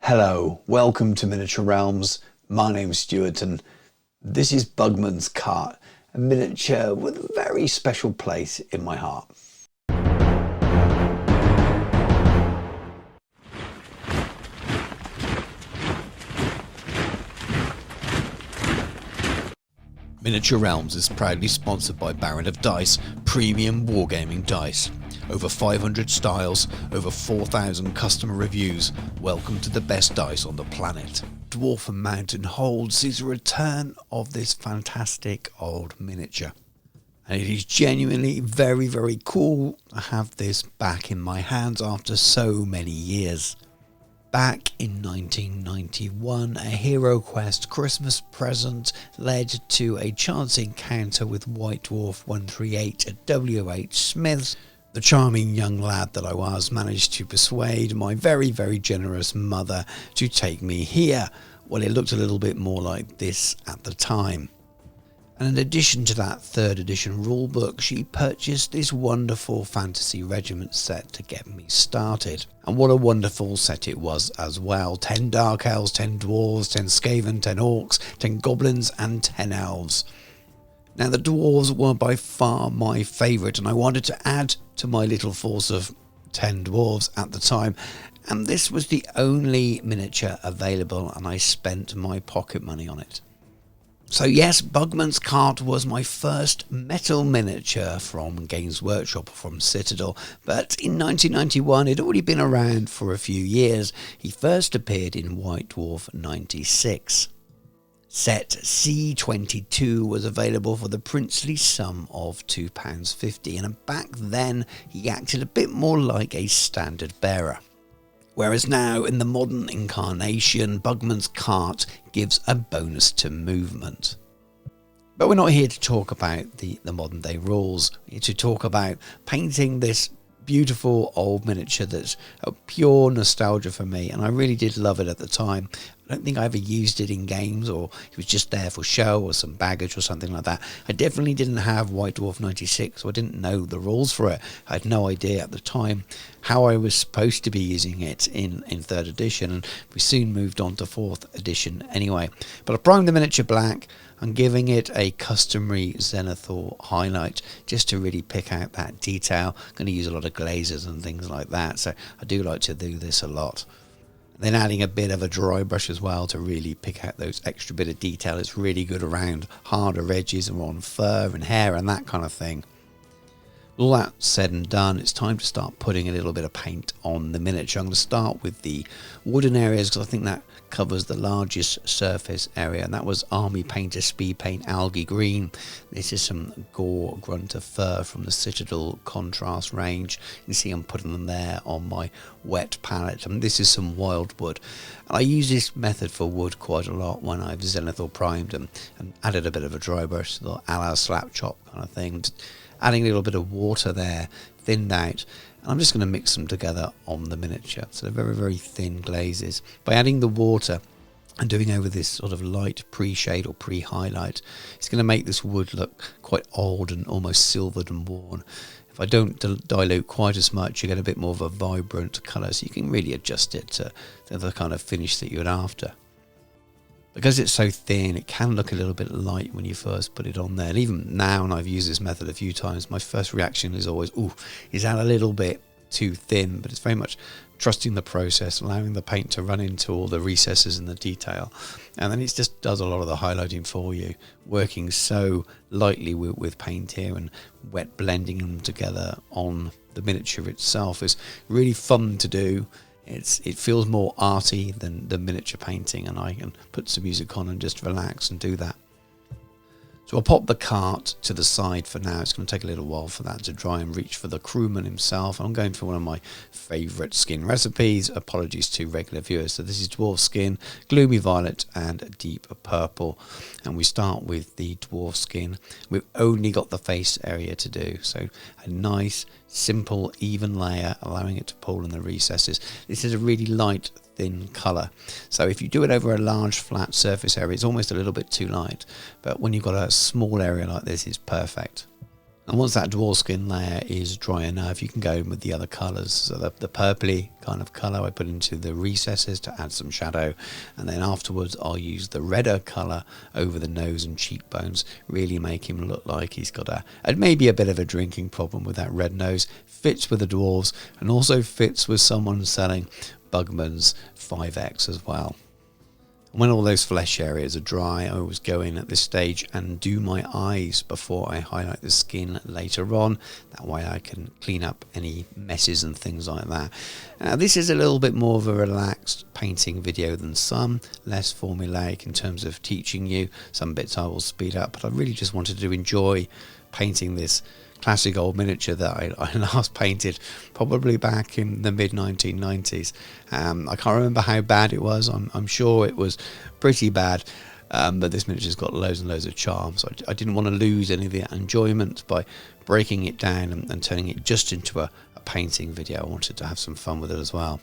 Hello, welcome to Miniature Realms. My name's Stuart and this is Bugman's cart, a miniature with a very special place in my heart. Miniature Realms is proudly sponsored by Baron of Dice, premium wargaming dice. Over 500 styles, over 4,000 customer reviews. Welcome to the best dice on the planet. Dwarfen Mountain Hold sees a return of this fantastic old miniature. And it is genuinely very cool to have this back in my hands after so many years. Back in 1991, a Hero Quest Christmas present led to a chance encounter with White Dwarf 138 at WH Smith's. The charming young lad that I was managed to persuade my very generous mother to take me here. Well, it looked a little bit more like this at the time. And in addition to that 3rd edition rulebook, she purchased this wonderful fantasy regiment set to get me started. And what a wonderful set it was as well. 10 dark elves, 10 dwarves, 10 skaven, 10 orcs, 10 goblins and 10 elves. Now the dwarves were by far my favourite, and I wanted to add to my little force of 10 dwarves at the time. And this was the only miniature available, and I spent my pocket money on it. So yes, Bugman's cart was my first metal miniature from Games Workshop, from Citadel, but in 1991 it had already been around for a few years. He first appeared in White Dwarf 96. Set C22 was available for the princely sum of £2.50, and back then he acted a bit more like a standard bearer. Whereas now, in the modern incarnation, Bugman's cart gives a bonus to movement. But we're not here to talk about the modern day rules. We're here to talk about painting this beautiful old miniature that's a pure nostalgia for me, and I really did love it at the time. I don't think I ever used it in games, or it was just there for show or some baggage or something like that. I definitely didn't have White Dwarf 96, so I didn't know the rules for it. I had no idea at the time how I was supposed to be using it in 3rd edition, and we soon moved on to 4th edition anyway. But I primed the miniature black. I'm giving it a customary Zenithal highlight just to really pick out that detail. I'm going to use a lot of glazes and things like that, so I do like to do this a lot. Then adding a bit of a dry brush as well to really pick out those extra bit of detail. It's really good around harder edges and on fur and hair and that kind of thing. All that said and done, it's time to start putting a little bit of paint on the miniature. I'm going to start with the wooden areas because I think that covers the largest surface area, and that was Army Painter Speed Paint Algae Green. This is some Gore Grunter Fur from the Citadel Contrast range. You can see I'm putting them there on my wet palette, and this is some Wildwood. And I use this method for wood quite a lot when I've Zenithal primed and added a bit of a dry brush, the a la slap chop kind of thing. Adding a little bit of water there, thinned out, and I'm just going to mix them together on the miniature. So they're very thin glazes. By adding the water and doing over this sort of light pre-shade or pre-highlight, it's going to make this wood look quite old and almost silvered and worn. If I don't dilute quite as much, you get a bit more of a vibrant colour, so you can really adjust it to the kind of finish that you're after. Because it's so thin, it can look a little bit light when you first put it on there. And even now, and I've used this method a few times, my first reaction is always, ooh, is that a little bit too thin? But it's very much trusting the process, allowing the paint to run into all the recesses and the detail. And then it just does a lot of the highlighting for you, working so lightly with paint here and wet blending them together on the miniature itself is really fun to do. It feels more arty than the miniature painting, and I can put some music on and just relax and do that. So I'll pop the cart to the side for now. It's going to take a little while for that to dry and reach for the crewman himself. I'm going for one of my favourite skin recipes. Apologies to regular viewers. So this is dwarf skin, gloomy violet and deep purple. And we start with the dwarf skin. We've only got the face area to do. So a nice, simple, even layer, allowing it to pull in the recesses. This is a really light, thin colour. So if you do it over a large flat surface area, it's almost a little bit too light. But when you've got a small area like this, it's perfect. And once that dwarf skin layer is dry enough, you can go in with the other colours. So the purpley kind of colour I put into the recesses to add some shadow. And then afterwards I'll use the redder colour over the nose and cheekbones, really make him look like he's got maybe a bit of a drinking problem with that red nose. Fits with the dwarves and also fits with someone selling Bugmans 5X as well. When all those flesh areas are dry, I always go in at this stage and do my eyes before I highlight the skin later on. That way I can clean up any messes and things like that. This is a little bit more of a relaxed painting video than some, less formulaic in terms of teaching you. Some bits I will speed up, but I really just wanted to enjoy painting this classic old miniature that I last painted probably back in the mid 1990s. I can't remember how bad it was. I'm sure it was pretty bad, but this miniature's got loads and loads of charm, so I didn't want to lose any of the enjoyment by breaking it down and turning it just into a painting video. I wanted to have some fun with it as well.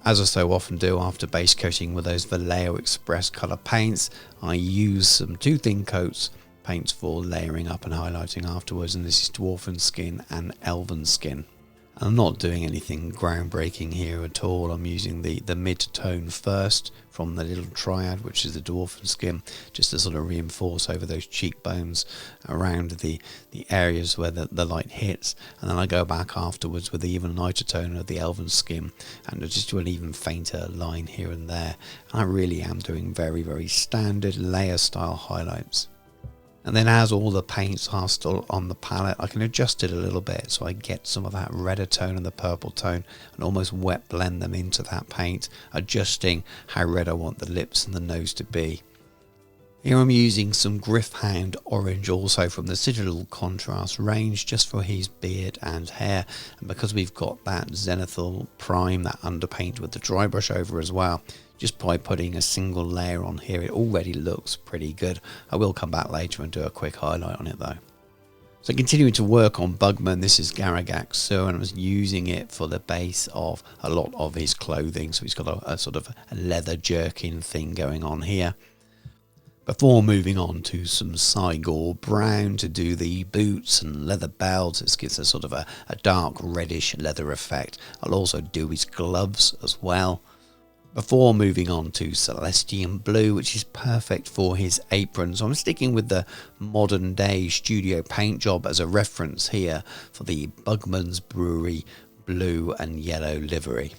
As I so often do after base coating with those Vallejo Express colour paints, I use some 2 thin coats paints for layering up and highlighting afterwards, and this is Dwarfen skin and Elven skin. I'm not doing anything groundbreaking here at all. I'm using the mid-tone first from the little triad, which is the Dwarfen skin, just to sort of reinforce over those cheekbones around the areas where the light hits, and then I go back afterwards with the even lighter tone of the Elven skin and just do an even fainter line here and there. And I really am doing very, very standard layer style highlights. And then as all the paints are still on the palette, I can adjust it a little bit so I get some of that redder tone and the purple tone and almost wet blend them into that paint, adjusting how red I want the lips and the nose to be. Here I'm using some Griffhound orange also from the Citadel Contrast range just for his beard and hair, and because we've got that Zenithal Prime, that underpaint with the dry brush over as well, just by putting a single layer on here it already looks pretty good. I will come back later and do a quick highlight on it though. So continuing to work on Bugman, this is Garagak Sur, and I was using it for the base of a lot of his clothing, so he's got a sort of a leather jerkin thing going on here. Before moving on to some Cygor Brown to do the boots and leather belts, this gives a sort of a dark reddish leather effect. I'll also do his gloves as well. Before moving on to Celestian Blue, which is perfect for his apron. So I'm sticking with the modern day studio paint job as a reference here for the Bugmans Brewery blue and yellow livery.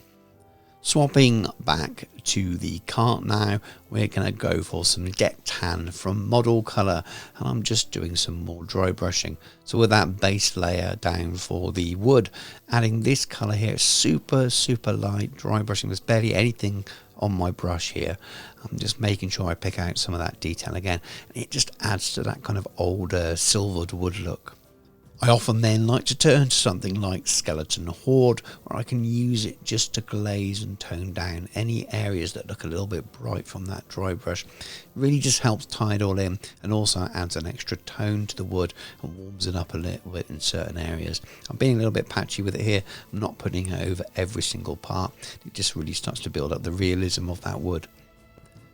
Swapping back to the cart now, we're going to go for some Get Tan from Model Colour, and I'm just doing some more dry brushing. So with that base layer down for the wood, adding this colour here, super light dry brushing. There's barely anything on my brush here. I'm just making sure I pick out some of that detail again. It just adds to that kind of older silvered wood look. I often then like to turn to something like Skeleton Horde, where I can use it just to glaze and tone down any areas that look a little bit bright from that dry brush. It really just helps tie it all in, and also adds an extra tone to the wood and warms it up a little bit in certain areas. I'm being a little bit patchy with it here. I'm not putting it over every single part. It just really starts to build up the realism of that wood.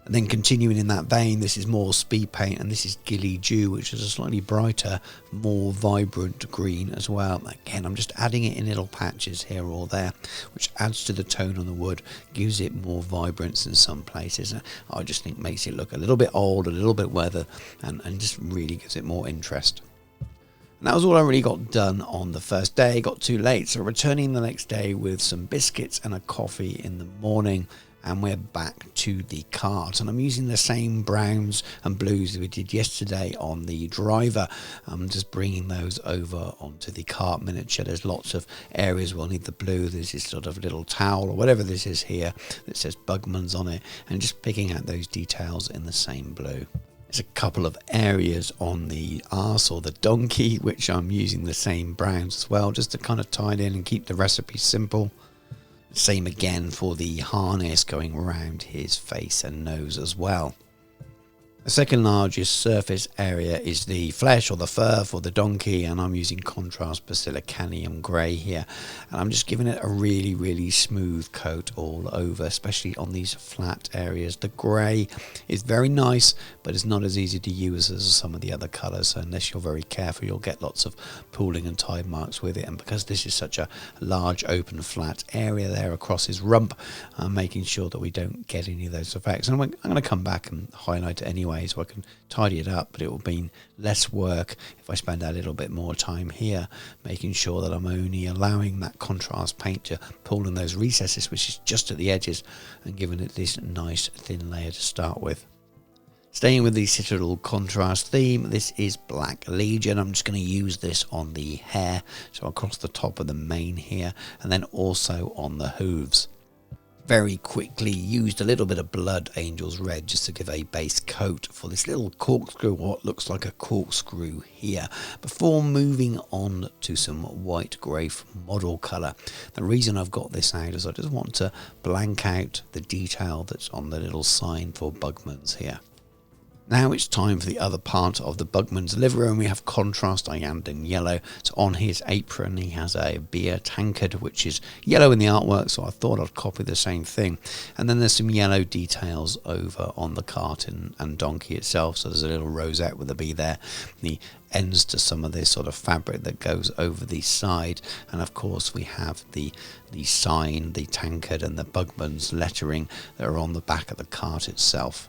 And then continuing in that vein, this is more speed paint, and this is Gilly Dew, which is a slightly brighter, more vibrant green as well. Again, I'm just adding it in little patches here or there, which adds to the tone on the wood, gives it more vibrance in some places. I just think makes it look a little bit old, a little bit weathered, and just really gives it more interest. And that was all I really got done on the first day. Got too late, so returning the next day with some biscuits and a coffee in the morning. And we're back to the cart, and I'm using the same browns and blues that we did yesterday on the driver. I'm just bringing those over onto the cart miniature. There's lots of areas we'll need the blue. There's this sort of little towel or whatever this is here that says Bugmans on it, and just picking out those details in the same blue. There's a couple of areas on the arse or the donkey which I'm using the same browns as well, just to kind of tie it in and keep the recipe simple. Same again for the harness going around his face and nose as well. The second largest surface area is the flesh or the fur for the donkey, and I'm using contrast basilicanium grey here, and I'm just giving it a really smooth coat all over, especially on these flat areas. The grey is very nice, but it's not as easy to use as some of the other colours, so unless you're very careful you'll get lots of pooling and tide marks with it. And because this is such a large open flat area there across his rump, I'm making sure that we don't get any of those effects, and I'm going to come back and highlight it anyway so I can tidy it up, but it will mean less work if I spend a little bit more time here making sure that I'm only allowing that contrast paint to pull in those recesses, which is just at the edges, and giving it this nice thin layer to start with. Staying with the Citadel contrast theme, this is Black Legion. I'm just going to use this on the hair, so across the top of the mane here, and then also on the hooves. Very quickly used a little bit of Blood Angels Red just to give a base coat for this little corkscrew, what looks like a corkscrew here, before moving on to some white grey model colour. The reason I've got this out is I just want to blank out the detail that's on the little sign for Bugmans here. Now it's time for the other part of the Bugman's livery, and we have contrast cyan and yellow. So on his apron he has a beer tankard, which is yellow in the artwork, so I thought I'd copy the same thing. And then there's some yellow details over on the cart and donkey itself, so there's a little rosette with a bee there. The ends to some of this sort of fabric that goes over the side, and of course we have the sign, the tankard and the Bugman's lettering that are on the back of the cart itself.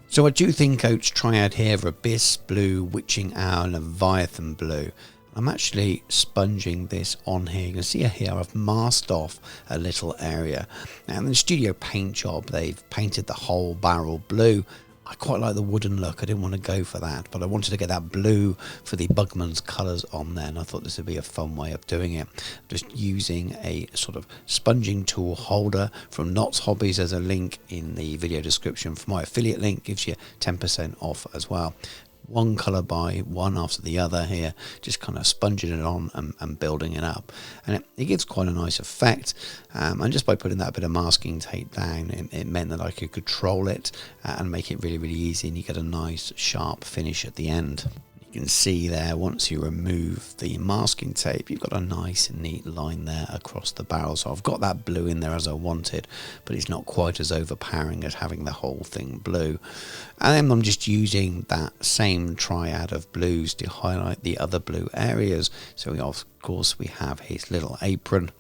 So a two thin coats triad here of Abyss Blue, Witching Hour and Leviathan Blue. I'm actually sponging this on here. You can see here I've masked off a little area. Now in the studio paint job they've painted the whole barrel blue. I quite like the wooden look. I didn't want to go for that, but I wanted to get that blue for the Bugman's colours on there, and I thought this would be a fun way of doing it. Just using a sort of sponging tool holder from Knott's Hobbies. There's a link in the video description for my affiliate link, gives you 10% off as well. One colour by one after the other here, just kind of sponging it on and building it up, and it gives quite a nice effect. And just by putting that bit of masking tape down, it meant that I could control it and make it really easy, and you get a nice sharp finish at the end. You can see there, once you remove the masking tape, you've got a nice neat line there across the barrel. So I've got that blue in there as I wanted, but it's not quite as overpowering as having the whole thing blue. And then I'm just using that same triad of blues to highlight the other blue areas. So of course we have his little apron,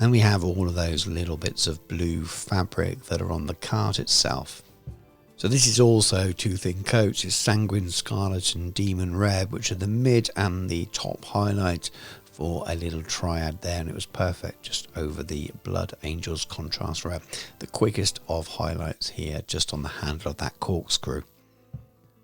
and we have all of those little bits of blue fabric that are on the cart itself. So this is also two thin coats. It's Sanguine Scarlet and Demon Red, which are the mid and the top highlight for a little triad there, and it was perfect just over the Blood Angels contrast red. The quickest of highlights here just on the handle of that corkscrew.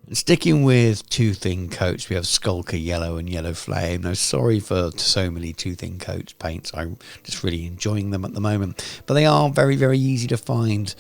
And sticking with two thin coats, we have Skulker Yellow and Yellow Flame. Now, sorry for so many two thin coats paints. I'm just really enjoying them at the moment. But they are very easy to find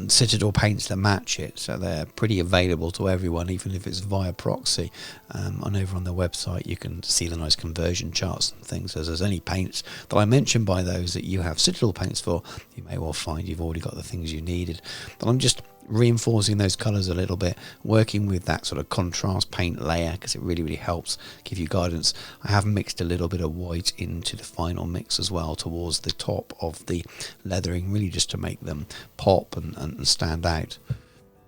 Citadel paints that match it. So they're pretty available to everyone, even if it's via proxy. And over on their website, you can see the nice conversion charts and things. So if there's any paints that I mentioned by those that you have Citadel paints for, you may well find you've already got the things you needed. But I'm just reinforcing those colours a little bit, working with that sort of contrast paint layer, because it really helps give you guidance. I have mixed a little bit of white into the final mix as well towards the top of the leathering, really just to make them pop and stand out.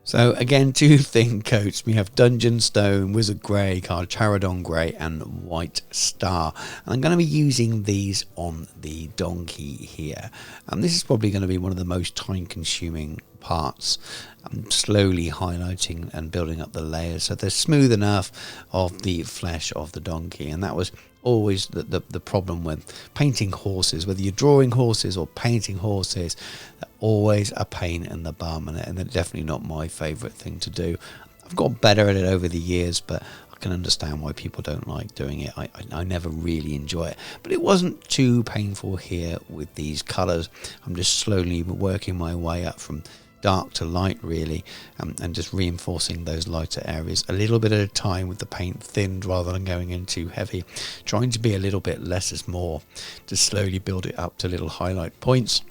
So again, two thin coats. We have Dungeon Stone, Wizard Grey, Charadon Grey and White Star. And I'm going to be using these on the donkey here. And this is probably going to be one of the most time consuming parts. I'm slowly highlighting and building up the layers so they're smooth enough of the flesh of the donkey, and that was always the problem with painting horses. Whether you're drawing horses or painting horses, they're always a pain in the bum, and they're definitely not my favourite thing to do. I've got better at it over the years, but I can understand why people don't like doing it. I never really enjoy it, but it wasn't too painful here with these colours. I'm just slowly working my way up from dark to light really, and just reinforcing those lighter areas a little bit at a time with the paint thinned rather than going in too heavy, trying to be a little bit less is more, to slowly build it up to little highlight points.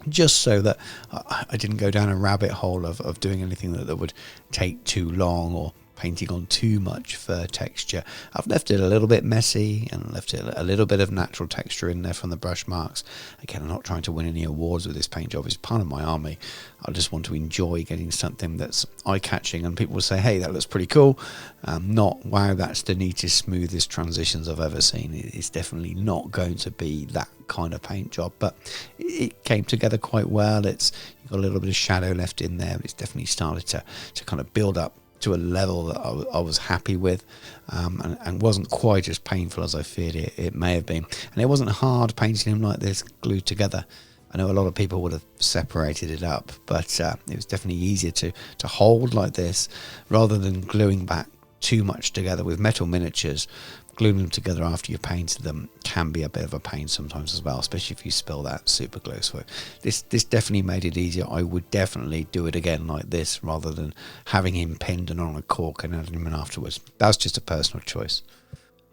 just so that I didn't go down a rabbit hole of doing anything that would take too long or painting on too much fur texture. I've left it a little bit messy and left it a little bit of natural texture in there from the brush marks. Again, I'm not trying to win any awards with this paint job. It's part of my army. I just want to enjoy getting something that's eye-catching and people will say, hey, that looks pretty cool. Not, wow, that's the neatest, smoothest transitions I've ever seen. It's definitely not going to be that kind of paint job, but it came together quite well. You've got a little bit of shadow left in there, but it's definitely started to kind of build up to a level that I was happy with, and wasn't quite as painful as I feared it may have been. And it wasn't hard painting him like this glued together. I know a lot of people would have separated it up, but it was definitely easier to hold like this rather than gluing back too much together. With metal miniatures, gluing them together after you've painted them can be a bit of a pain sometimes as well, especially if you spill that super glue. So this definitely made it easier. I would definitely do it again like this rather than having him pinned and on a cork and adding him in afterwards. That's just a personal choice.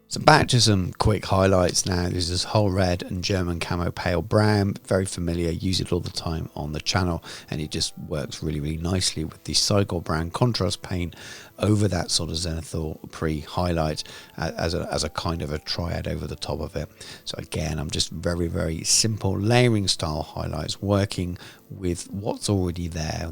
So back to some quick highlights now. This is whole red and German camo pale brown. Very familiar, use it all the time on the channel, and it just works really, really nicely with the Cygor brown contrast paint over that sort of Zenithal pre-highlight as a kind of a triad over the top of it. So again, I'm just very, very simple layering style highlights, working with what's already there,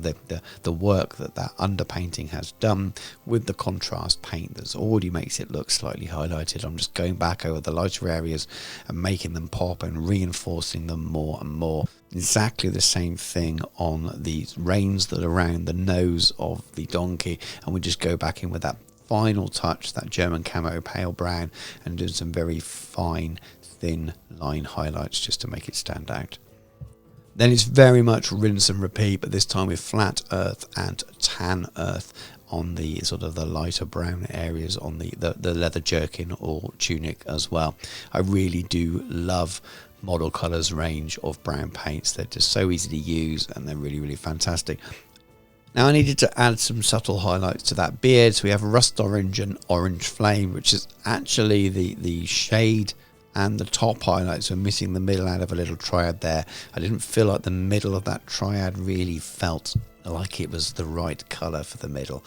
the work that underpainting has done with the contrast paint that already makes it look slightly highlighted. I'm just going back over the lighter areas and making them pop and reinforcing them more and more. Exactly the same thing on the reins that are around the nose of the donkey, and we just go back in with that final touch, that German camo pale brown, and do some very fine thin line highlights just to make it stand out. Then it's very much rinse and repeat, but this time with flat earth and tan earth on the sort of the lighter brown areas on the leather jerkin or tunic as well. I really do love Model Colours range of brown paints. They're just so easy to use and they're really, really fantastic. Now I needed to add some subtle highlights to that beard, so we have rust orange and orange flame, which is actually the shade and the top highlights. Are missing the middle out of a little triad there. I didn't feel like the middle of that triad really felt like it was the right colour for the middle.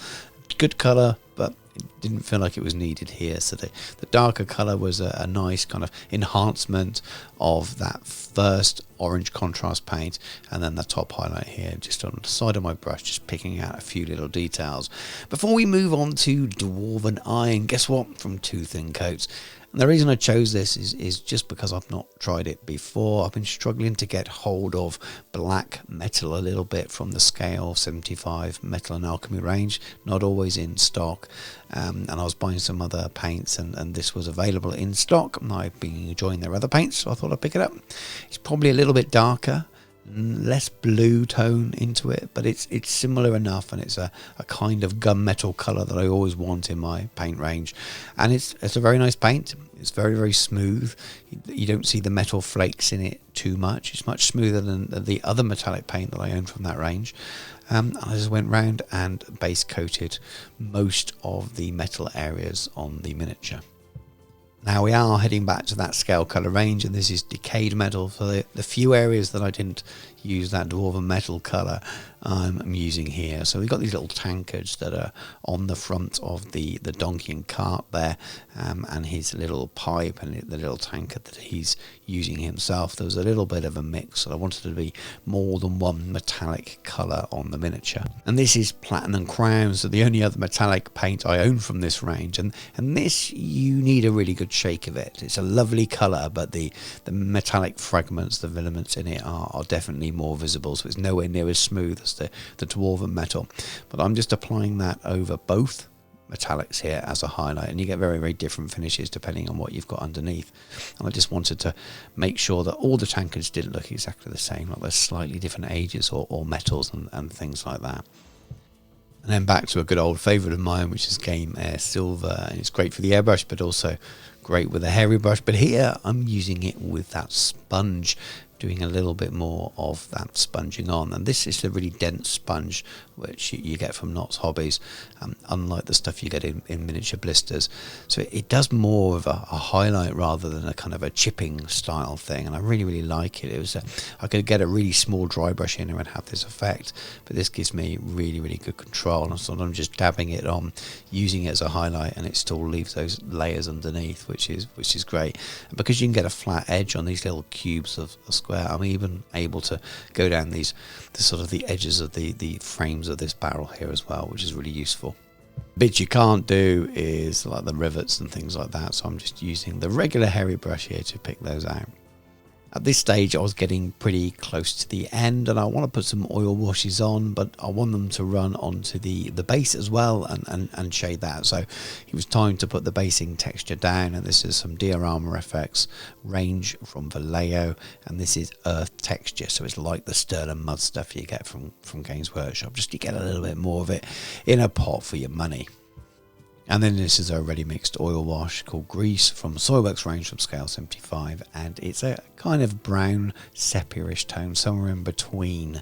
Good colour, but it didn't feel like it was needed here. So the darker colour was a nice kind of enhancement of that first orange contrast paint, and then the top highlight here just on the side of my brush, just picking out a few little details. Before we move on to Dwarven Iron, guess what? From Two Thin Coats. And the reason I chose this is just because I've not tried it before. I've been struggling to get hold of black metal a little bit from the Scale 75 Metal and Alchemy range. Not always in stock. And I was buying some other paints and this was available in stock. I've been enjoying their other paints, so I thought I'd pick it up. It's probably a little bit darker, less blue tone into it, but it's similar enough, and it's a kind of gunmetal colour that I always want in my paint range. And it's a very nice paint. It's very, very smooth. You don't see the metal flakes in it too much. It's much smoother than the other metallic paint that I own from that range. I just went round and base coated most of the metal areas on the miniature. Now we are heading back to that scale colour range, and this is decayed metal. For the few areas that I didn't use that dwarven metal colour, I'm using here. So we've got these little tankards that are on the front of the donkey and cart there, and his little pipe and the little tankard that he's using himself. There was a little bit of a mix, and I wanted to be more than one metallic colour on the miniature. And this is Platinum Crown, so the only other metallic paint I own from this range. And this, you need a really good shake of it. It's a lovely colour, but the metallic fragments, the filaments in it are definitely more visible, so it's nowhere near as smooth as the dwarven metal. But I'm just applying that over both metallics here as a highlight, and you get very, very different finishes depending on what you've got underneath. And I just wanted to make sure that all the tankards didn't look exactly the same, like there's slightly different ages or metals and things like that. And then back to a good old favourite of mine, which is Game Air Silver, and it's great for the airbrush, but also great with a hairy brush. But here I'm using it with that sponge doing a little bit more of that sponging on. And this is a really dense sponge which you get from Knott's Hobbies, unlike the stuff you get in miniature blisters. So it does more of a highlight rather than a kind of a chipping style thing, and I really like it. It was I could get a really small dry brush in here and have this effect, but this gives me really good control. And so I'm just dabbing it on, using it as a highlight, and it still leaves those layers underneath, which is great. And because you can get a flat edge on these little cubes of a square, I'm even able to go down the sort of the edges of the frames of this barrel here as well, which is really useful. Bits you can't do is like the rivets and things like that, so I'm just using the regular hairy brush here to pick those out. At this stage I was getting pretty close to the end, and I want to put some oil washes on, but I want them to run onto the base as well and shade that. So it was time to put the basing texture down, and this is some Diorama FX range from Vallejo, and this is earth texture, so it's like the Sterling mud stuff you get from Games Workshop, just to get a little bit more of it in a pot for your money. And then this is a ready mixed oil wash called Grease from Soilworks range from scale 75, and it's a kind of brown sepia-ish tone, somewhere in between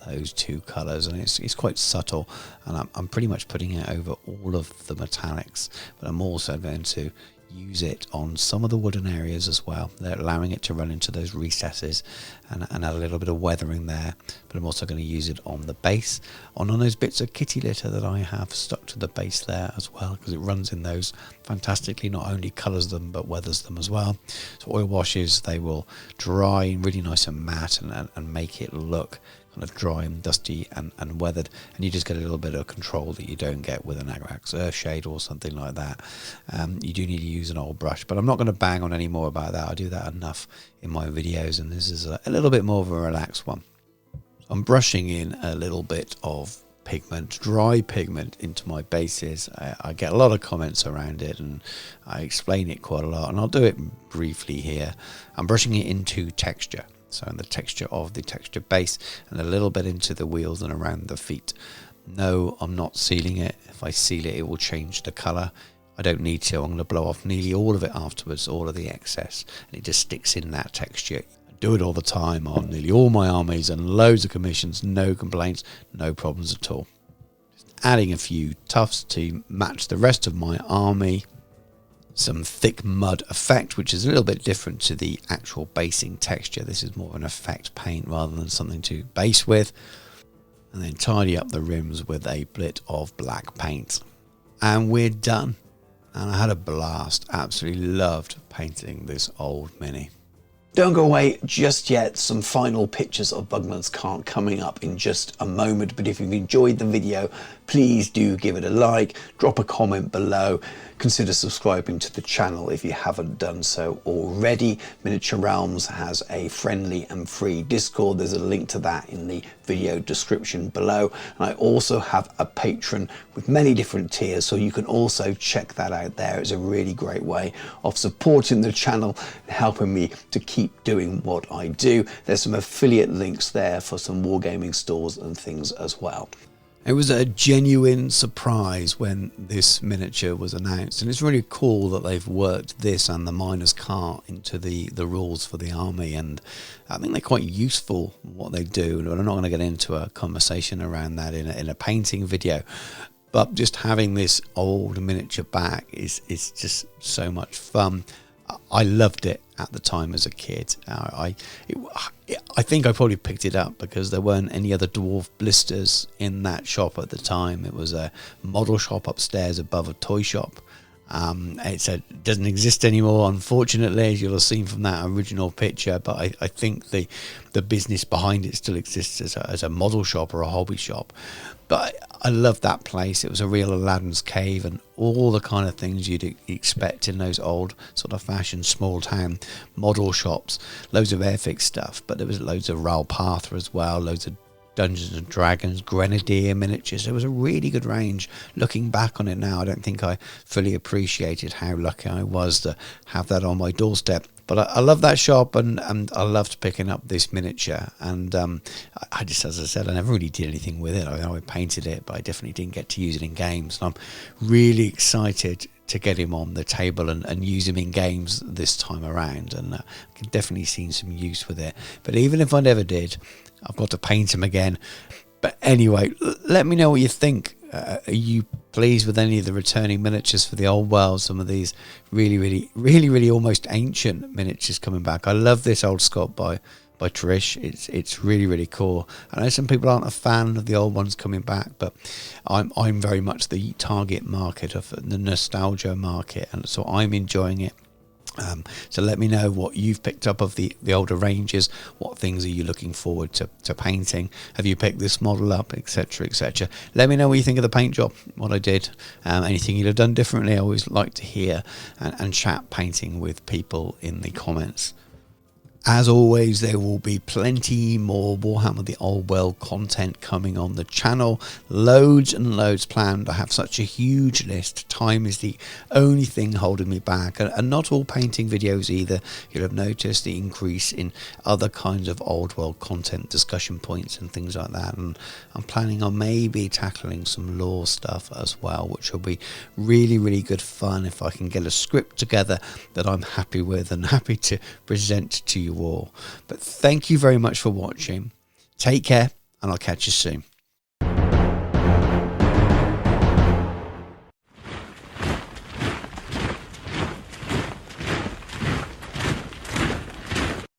those two colours, and it's quite subtle, and I'm pretty much putting it over all of the metallics, but I'm also going to use it on some of the wooden areas as well. They're allowing it to run into those recesses and add a little bit of weathering there, but I'm also going to use it on the base, on those bits of kitty litter that I have stuck to the base there as well, because it runs in those fantastically, not only colours them but weathers them as well. So oil washes, they will dry really nice and matte and make it look kind of dry and dusty and weathered, and you just get a little bit of control that you don't get with an Agrax Earthshade or something like that. You do need to use an old brush, but I'm not going to bang on any more about that. I do that enough in my videos, and this is a little bit more of a relaxed one. I'm brushing in a little bit of pigment, dry pigment, into my bases. I get a lot of comments around it, and I explain it quite a lot, and I'll do it briefly here. I'm brushing it into texture, so in the texture of the texture base, and a little bit into the wheels and around the feet. No, I'm not sealing it. If I seal it, it will change the colour. I don't need to. I'm going to blow off nearly all of it afterwards, all of the excess, and it just sticks in that texture. I do it all the time on nearly all my armies and loads of commissions, no complaints, no problems at all. Just adding a few tufts to match the rest of my army. Some thick mud effect, which is a little bit different to the actual basing texture. This is more of an effect paint rather than something to base with. And then tidy up the rims with a bit of black paint. And we're done. And I had a blast. Absolutely loved painting this old mini. Don't go away just yet. Some final pictures of Bugmans cart coming up in just a moment. But if you've enjoyed the video, please do give it a like, drop a comment below, consider subscribing to the channel if you haven't done so already. Miniature Realms has a friendly and free Discord. There's a link to that in the video description below. And I also have a Patreon with many different tiers, so you can also check that out there. It's a really great way of supporting the channel and helping me to keep doing what I do. There's some affiliate links there for some wargaming stores and things as well. It was a genuine surprise when this miniature was announced, and it's really cool that they've worked this and the miner's cart into the rules for the army, and I think they're quite useful what they do, but I'm not going to get into a conversation around that in a painting video. But just having this old miniature back is just so much fun. I loved it at the time as a kid. I think I probably picked it up because there weren't any other dwarf blisters in that shop at the time. It was a model shop upstairs above a toy shop. It doesn't exist anymore, unfortunately, as you'll have seen from that original picture, but I think the business behind it still exists as a model shop or a hobby shop. But I love that place. It was a real Aladdin's cave, and all the kind of things you'd expect in those old sort of fashioned small town model shops. Loads of Airfix stuff, but there was loads of Ral Partha as well, loads of Dungeons and Dragons, Grenadier miniatures. There was a really good range. Looking back on it now, I don't think I fully appreciated how lucky I was to have that on my doorstep. But I love that shop, and I loved picking up this miniature. And I just, as I said, I never really did anything with it. I painted it, but I definitely didn't get to use it in games. And I'm really excited to get him on the table and use him in games this time around, and I can definitely see some use with it. But even if I never did, I've got to paint him again. But anyway, let me know what you think. Are you pleased with any of the returning miniatures for the old world? Some of these really almost ancient miniatures coming back. I love this old Scott by Trish. It's really cool. I know some people aren't a fan of the old ones coming back, but I'm very much the target market of the nostalgia market, and so I'm enjoying it. So let me know what you've picked up of the older ranges. What things are you looking forward to painting? Have you picked this model up, etc, etc? Let me know what you think of the paint job, what I did, anything you'd have done differently. I always like to hear and chat painting with people in the comments. As always, there will be plenty more Warhammer the Old World content coming on the channel. Loads and loads planned. I have such a huge list. Time is the only thing holding me back. And not all painting videos either. You'll have noticed the increase in other kinds of Old World content, discussion points and things like that. And I'm planning on maybe tackling some lore stuff as well, which will be really good fun if I can get a script together that I'm happy with and happy to present to you all. But thank you very much for watching. Take care, and I'll catch you soon.